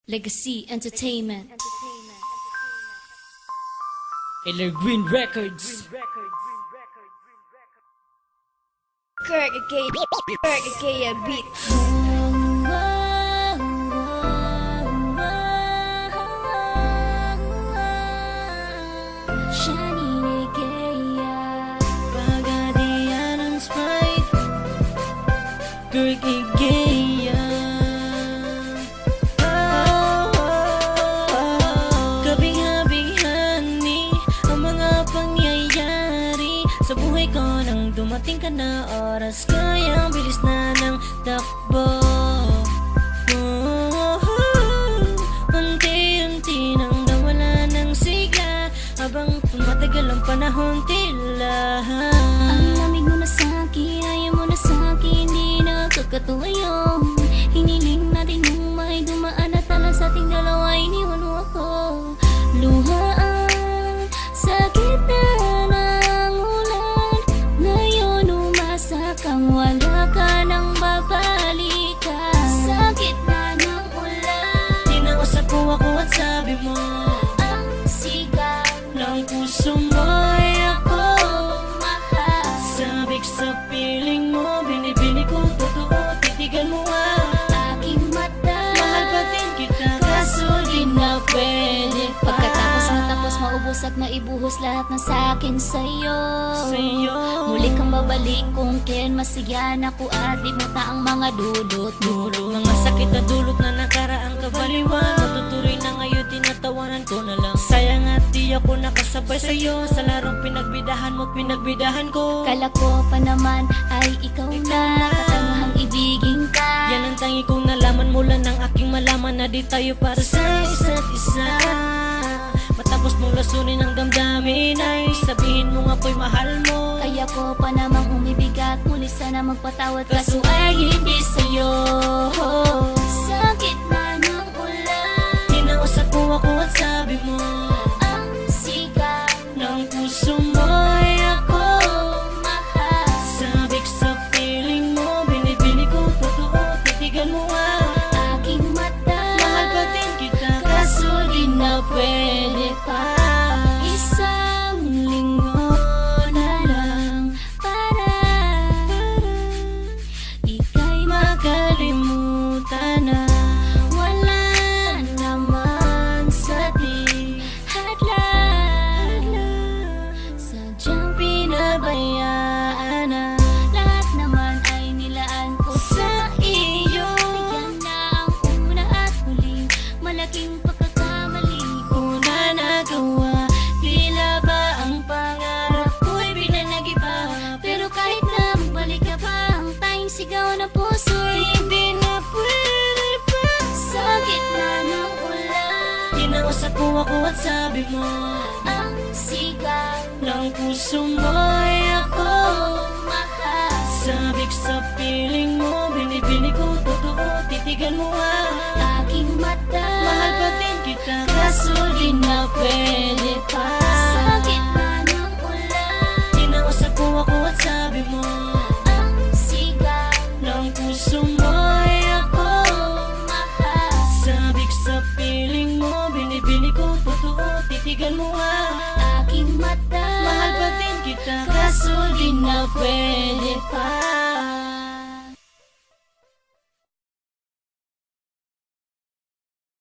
Legacy Entertainment. Eller Green Records. Kirk Ikea Beats. Shani Ikea. Pagadian ng Sprite. Kirk Ikea. Kabing-habing-hani ang mga pangyayari sa buhay ko nang dumating ka na oras. Kaya ang bilis na ng takbo. Unti-unti nang nawala ng sigla habang tumatagal ang panahon tila. Ang lamig mo na sa'kin, ayaw mo na sa'kin, di nakakatuwa yun. Hiniling natin yung may dumaan at tala sa ating dalawa, iniwan mo ako. Luhaan sa gitna ng ulan, ngayon umasa kang wala ka nang babalikan. Sa gitna ng ulan, Tinausap ko ako at sabi mo ang sigaw ng puso mo ay ako. mahal. Sabik sa piling mo, binibini ko totoo, titigan mo ang Aking mata, mahal pa din kita, kaso di na pwede pa. Pagkatapos matapos maubos at maibuhos lahat ng sa'kin sa'yo, sa'yo. muli kang babalik kung kailan masiyahan ako at di mo ta ang mga dulot. Mga sakit na dulot na nakaraang kabaliwan, matutuloy na ngayon, tinatawanan ko na lang. Sayang at di ako nakasabay sa'yo sa larong pinagbidahan mo, pinagbidahan ko. Kala ko pa naman ay ikaw na, katangahang ibigin ka. Yan ang tangi kong nalaman mula ng aking malaman na di tayo para sa isa't isa. Matapos mong lasunin ang damdamin ay sabihin mo nga po'y mahal mo. Kaya ko pa namang umibig at muli sana magpatawad, kaso ay hindi sa'yo. Sa gitna ng ulan, Tinausap ko ako at sabi mo ang sigaw ng puso mo ay ako. mahal. Sabik sa piling mo, binibini ko totoo, titigan mo ang Aking mata, mahal pa din kita, kaso di na pwede pa. Isang linggo na lang para ika'y makalimutan na. wala naman sa di hadlang. Sadyang Pinabayaan na lahat naman ay nilaan ko sa iyo. Yan na ang una at huli, malaking pagkakamali ko na nagawa. Tila ba ang pangarap ko'y biglang nag-iba, pero kahit na magbalik ka pa, ang tayong sigaw ng puso'y hindi na pwede pa. Sa gitna ng ulan, Tinausap ko ako at sabi mo ang sigaw ng puso mo ay ako. mahal. Sabik sa piling mo, binibini ko totoo, titigan mo ang Aking mata, mahal pa din kita, kaso di na pwede pa. Sa gitna ng ulan, Tinausap ko ako at sabi mo ang sigaw ng puso mo ay ako. mahal. Sabik sa piling mo, binibini ko totoo, titigan mo ang Aking mata, mahal pa din kita, kaso di na pwede pa.